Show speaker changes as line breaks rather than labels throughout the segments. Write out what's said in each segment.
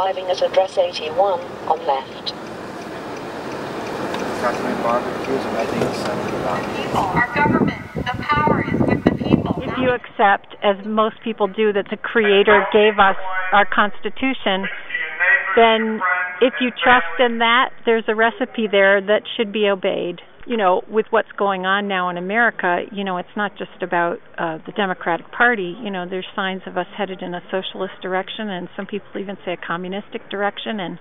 arriving at address 81 on left.
Our government, the power is with the people.
If you accept, as most people do, that the Creator gave us our Constitution, then if you trust in that, there's a recipe there that should be obeyed. You know, with what's going on now in America, you know, it's not just about the Democratic Party. You know, there's signs of us headed in a socialist direction, and some people even say a communistic direction.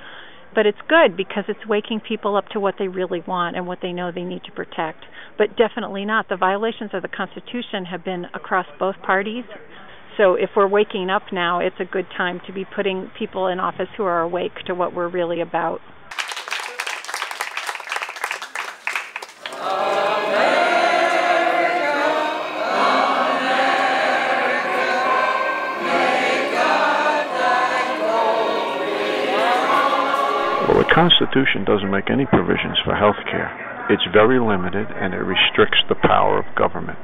But it's good because it's waking people up to what they really want and what they know they need to protect. But definitely not. The violations of the Constitution have been across both parties. So if we're waking up now, it's a good time to be putting people in office who are awake to what we're really about.
Well, the Constitution doesn't make any provisions for health care. It's very limited, and it restricts the power of government.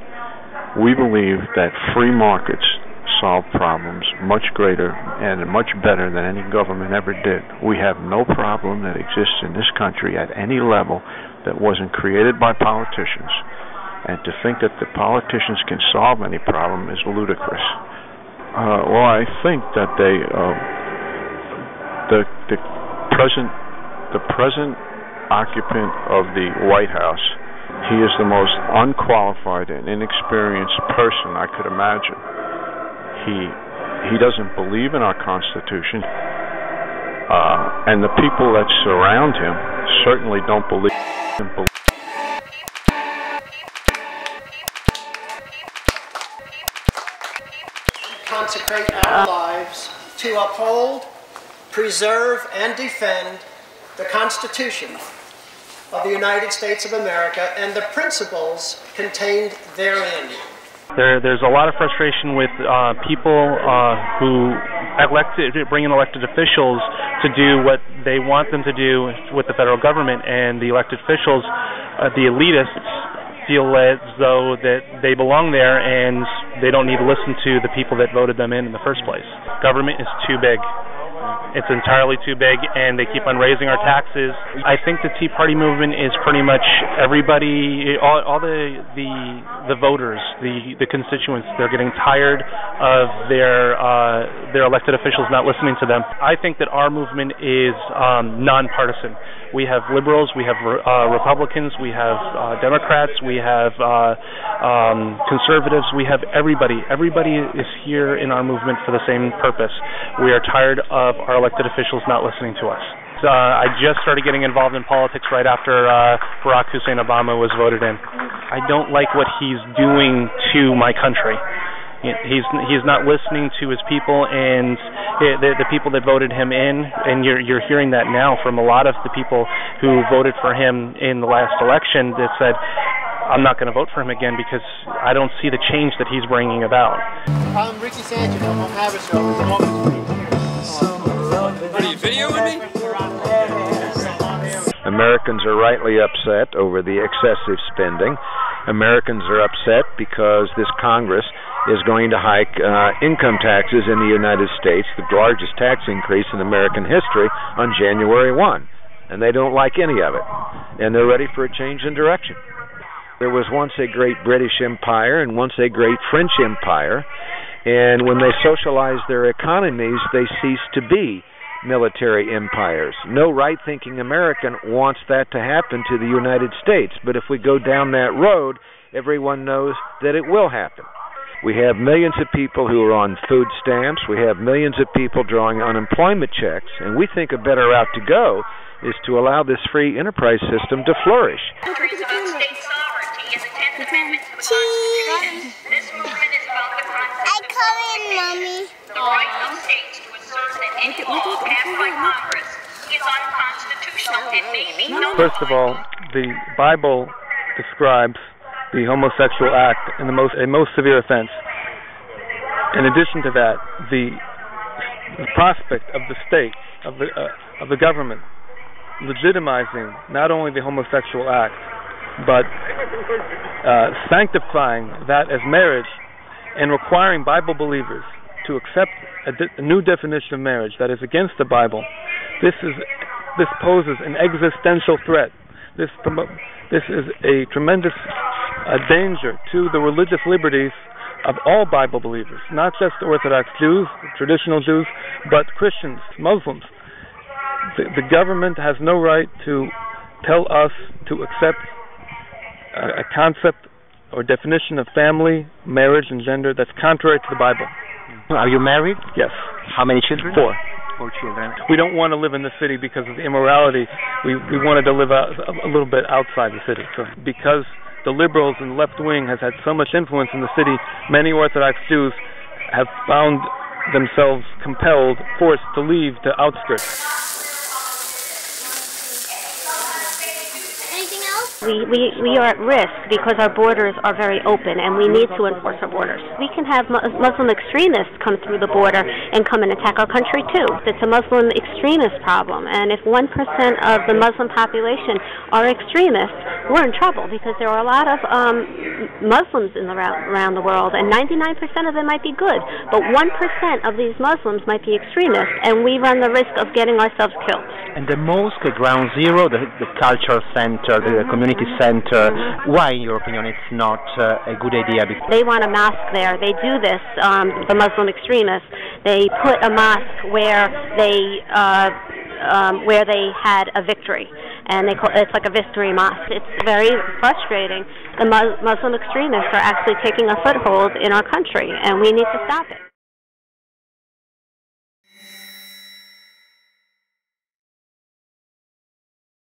We believe that free markets solve problems much greater and much better than any government ever did. We have no problem that exists in this country at any level that wasn't created by politicians. And to think that the politicians can solve any problem is ludicrous. Well, I think that the present occupant of the White House, he is the most unqualified and inexperienced person I could imagine. He doesn't believe in our Constitution, and the people that surround him certainly don't believe in it.
Consecrate our lives to uphold, preserve, and defend the Constitution of the United States of America and the principles contained therein.
There's a lot of frustration with people who bring in elected officials to do what they want them to do with the federal government, and the elected officials, the elitists, feel as though that they belong there and they don't need to listen to the people that voted them in the first place. Government is too big. It's entirely too big, and they keep on raising our taxes. I think the Tea Party movement is pretty much everybody, all the voters, the constituents. They're getting tired of their elected officials not listening to them. I think that our movement is nonpartisan. We have liberals, we have Republicans, we have Democrats, we have conservatives, we have everybody. Everybody is here in our movement for the same purpose. We are tired of our elected officials not listening to us. I just started getting involved in politics right after Barack Hussein Obama was voted in. I don't like what he's doing to my country. He's not listening to his people and the people that voted him in, and you're hearing that now from a lot of the people who voted for him in the last election that said, I'm not going to vote for him again because I don't see the change that he's bringing about.
I'm Ricky Sanchez. I'm on Haverstraw.
Are you videoing me?
Americans are rightly upset over the excessive spending. Americans are upset because this Congress is going to hike income taxes in the United States, the largest tax increase in American history, on January 1. And they don't like any of it. And they're ready for a change in direction. There was once a great British Empire and once a great French Empire. And when they socialized their economies, they ceased to be military empires. No right-thinking American wants that to happen to the United States. But if we go down that road, everyone knows that it will happen. We have millions of people who are on food stamps. We have millions of people drawing unemployment checks. And we think a better route to go is to allow this free enterprise system to flourish.
State sovereignty is the 10th Amendment to the Constitution. This movement is about the concept of
Mommy.
the right of states to assert that any law passed by Congress is unconstitutional and may be nullified.
First of all, the Bible describes the homosexual act in a most severe offense. In addition to that, the prospect of the state, of the government, legitimizing not only the homosexual act, but sanctifying that as marriage and requiring Bible believers to accept a new definition of marriage that is against the Bible, this poses an existential threat. This is a tremendous danger to the religious liberties of all Bible believers, not just Orthodox Jews, traditional Jews, but Christians, Muslims. The government has no right to tell us to accept a concept or definition of family, marriage, and gender that's contrary to the Bible.
Are you married?
Yes.
How many children?
4.
4 children.
We don't want to live in the city because of the immorality. We wanted to live a little bit outside the city. So because the liberals and left wing has had so much influence in the city, many Orthodox Jews have found themselves forced to leave the outskirts.
We are at risk because our borders are very open and we need to enforce our borders. We can have Muslim extremists come through the border and come and attack our country too. It's a Muslim extremist problem, and if 1% of the Muslim population are extremists, we're in trouble because there are a lot of Muslims around the world, and 99% of them might be good, but 1% of these Muslims might be extremists, and we run the risk of getting ourselves killed.
And the mosque, ground zero, the cultural center, the community center, why, in your opinion, it's not a good idea?
They want a mosque there. They do this, the Muslim extremists. They put a mosque where they had a victory, and it's like a victory mosque. It's very frustrating. The Muslim extremists are actually taking a foothold in our country, and we need to stop it.